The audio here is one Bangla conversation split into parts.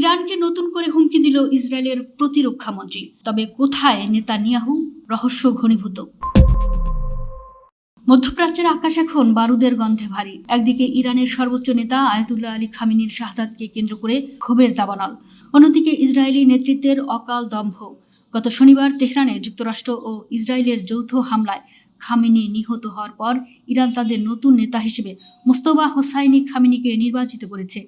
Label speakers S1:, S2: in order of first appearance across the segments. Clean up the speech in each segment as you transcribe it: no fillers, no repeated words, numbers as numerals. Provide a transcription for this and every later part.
S1: ইরানকে নতুন করে হুমকি দিল ইসরায়েলের প্রতিরক্ষা মন্ত্রী। তবে কোথায় নেতানিয়াহু? রহস্য ঘনীভূত। মধ্যপ্রাচ্যের আকাশ এখন বারুদের গন্ধে ভারী। একদিকে ইরানের সর্বোচ্চ নেতা আয়াতুল্লাহ আলী খামেনির শাহাদাতকে কেন্দ্র করে ক্ষোভের দাবানল, অন্যদিকে ইসরায়েলি নেতৃত্বের অকাল দম্ভ। গত শনিবার তেহরানে যুক্তরাষ্ট্র ও ইসরায়েলের যৌথ হামলায় খামেনি নিহত হওয়ার পর ইরান তাদের নতুন নেতা হিসেবে মোস্তফা হোসাইনি খামেনিকে নির্বাচিত করেছে।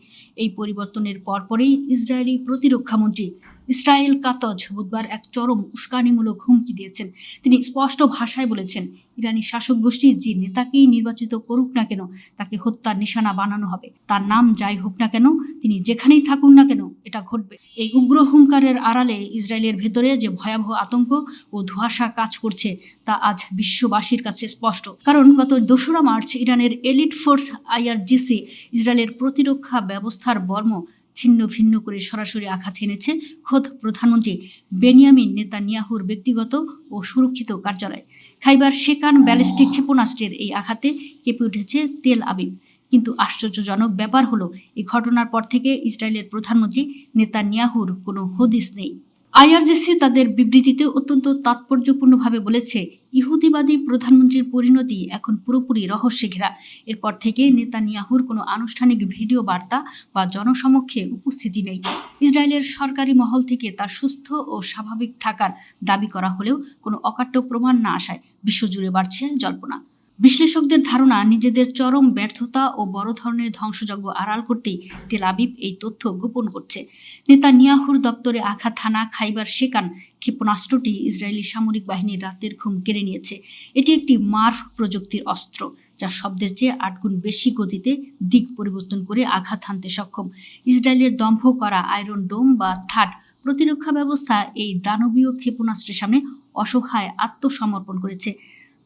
S1: এই পরিবর্তনের পরপরই ইসরায়েলি প্রতিরক্ষামন্ত্রী ইসরায়েল কাতজ বুধবার এক চরম উস্কানিমূলক হুমকি দিয়েছেন। তিনি স্পষ্ট ভাষায় বলেছেন, ইরানি শাসক গোষ্ঠী যে নেতাকেই নির্বাচিত করুক না কেন তাকে হত্যার নিশানা বানানো হবে। তার নাম যাই হোক না কেন, তিনি যেখানেই থাকুন না কেন, এটা ঘটবে। এই উগ্র হুঙ্কারের আড়ালে ইসরায়েলের ভেতরে যে ভয়াবহ আতঙ্ক ও ধোঁয়াশা কাজ করছে তা আজ বিশ্ববাসীর কাছে স্পষ্ট। কারণ গত 2রা মার্চ ইরানের এলিট ফোর্স IRGC ইসরায়েলের প্রতিরক্ষা ব্যবস্থার বর্ম ছিন্ন ভিন্ন করে সরাসরি আঘাত এনেছে খোদ প্রধানমন্ত্রী বেনিয়ামিন নেতানিয়াহুর ব্যক্তিগত ও সুরক্ষিত কার্যালয়। খাইবার শেকান ব্যালিস্টিক ক্ষেপণাস্ত্রের এই আঘাতে কেঁপে উঠেছে তেল আবিব। কিন্তু আশ্চর্যজনক ব্যাপার হলো, এই ঘটনার পর থেকে ইসরায়েলের প্রধানমন্ত্রী নেতানিয়াহুর কোনো হদিস নেই। IRGC তাদের বিবৃতিতে অত্যন্ত তাৎপর্যপূর্ণভাবে বলেছে, ইহুদিবাদী প্রধানমন্ত্রীর পরিণতি এখন পুরোপুরি রহস্যে ঘেরা। এরপর থেকে নেতানিয়াহুর কোনো আনুষ্ঠানিক ভিডিও বার্তা বা জনসমক্ষে উপস্থিতি নেই। ইসরায়েলের সরকারি মহল থেকে তার সুস্থ ও স্বাভাবিক থাকার দাবি করা হলেও কোনো অকাট্য প্রমাণ না আসায় বিশ্বজুড়ে বাড়ছে জল্পনা। বিশ্লেষকদের ধারণা, নিজেদের চরম ব্যর্থতা ও বড় ধরনের ধ্বংসযজ্ঞ আড়াল করতেই তেল আবিব এই তথ্য গোপন করছে। নেতানিয়াহুর দপ্তরে আঘাত হানা খাইবার শেকান ক্ষেপণাস্ত্রটি ইসরায়েলি সামরিক বাহিনীর রাতের ঘুম কেড়ে নিয়েছে। এটি একটি মার্ফ প্রযুক্তির অস্ত্র, যা শব্দের চেয়ে 8 গুণ বেশি গতিতে দিক পরিবর্তন করে আঘাত হানতে সক্ষম। ইসরায়েলের দম্ভ করা আয়রন ডোম বা থার্ড প্রতিরক্ষা ব্যবস্থা এই দানবীয় ক্ষেপণাস্ত্রের সামনে অসহায় আত্মসমর্পণ করেছে।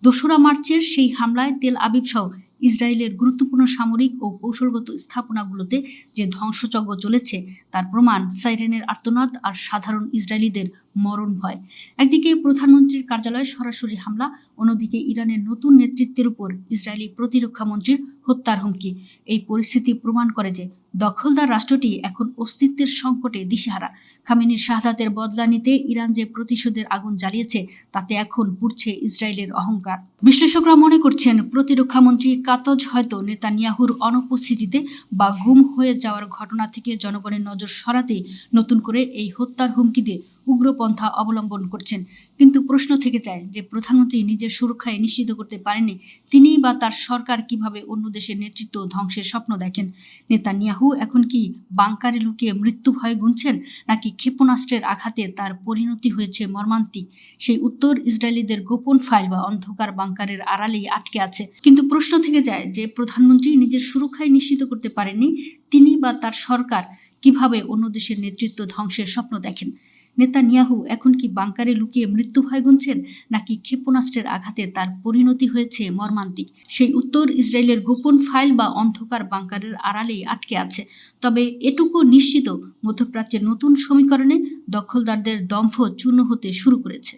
S1: 2রা মার্চের সেই হামলায় তেল আবিব সহ ইসরায়েলের গুরুত্বপূর্ণ সামরিক ও কৌশলগত স্থাপনাগুলোতে যে ধ্বংসযজ্ঞ চলেছে তার প্রমাণ সাইরেনের আর্তনাদ আর সাধারণ ইসরায়েলিদের মরণ ভয়। একদিকে প্রধানমন্ত্রীর কার্যালয়ে সরাসরি হামলা, অন্যদিকে ইরানের নতুন নেতৃত্বের উপর ইসরায়েলি প্রতিরক্ষা মন্ত্রীর হত্যার হুমকি। এই পরিস্থিতি প্রমাণ করে যে দখলদার রাষ্ট্রটি এখন অস্তিত্বের সংকটে দিশেহারা। খামেনির শাহাদাতের বদলা নিতে ইরান যে প্রতিশোধের আগুন জ্বালিয়েছে তাতে এখন পুড়ছে ইসরায়েলের অহংকার। বিশ্লেষকরা মনে করছেন, প্রতিরক্ষামন্ত্রী কাতজ হয়তো নেতানিয়াহুর অনুপস্থিতিতে বা গুম হয়ে যাওয়ার ঘটনা থেকে জনগণের নজর সরাতে নতুন করে এই হত্যার হুমকি দিয়ে উগ্রপন্থা অবলম্বন করছেন। কিন্তু প্রশ্ন থেকে যায় যে প্রধানমন্ত্রী নিজের সুরক্ষায় নিশ্চিত করতে পারেননি, তিনি বা তার সরকার কিভাবে অন্য দেশের নেতৃত্ব ধ্বংসের স্বপ্ন দেখেন? নেতানিয়াহু এখন কি বাংকারে লুকিয়ে মৃত্যু ভয় গুনছেন, নাকি ক্ষেপণাস্ত্রের আঘাতে তার পরিণতি হয়েছে মর্মান্তিক? সেই উত্তর ইসরায়েলিদের গোপন ফাইল বা অন্ধকার বাংকারের আড়ালেই আটকে আছে। কিন্তু প্রশ্ন থেকে যায় যে প্রধানমন্ত্রী নিজের সুরক্ষায় নিশ্চিত করতে পারেননি, তিনি বা তার সরকার কিভাবে অন্য দেশের নেতৃত্ব ধ্বংসের স্বপ্ন দেখেন? নেতানিয়াহু এখন কি বাংকারে লুকিয়ে মৃত্যু ভয় গুনছেন, নাকি ক্ষেপণাস্ত্রের আঘাতে তার পরিণতি হয়েছে মর্মান্তিক? সেই উত্তর ইসরায়েলের গোপন ফাইল বা অন্ধকার বাংকারের আড়ালেই আটকে আছে। তবে এটুকু নিশ্চিত, মধ্যপ্রাচ্যের নতুন সমীকরণে দখলদারদের দম্ভ চূর্ণ হতে শুরু করেছে।